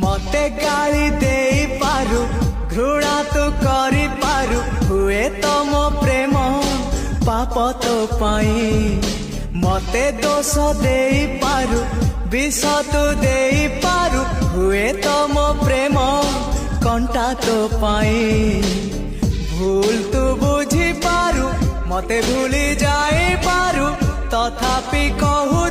मते गाली दे पारु घृणा तो करी पारु हुए तो मो प्रेम पाप तो पाई मते दोष दे पारु विष तो दे पारु हुए तो मो प्रेम कंटा तो पाई भूल तू बुझी पारु मते भूली जाई पारु तथापि कहू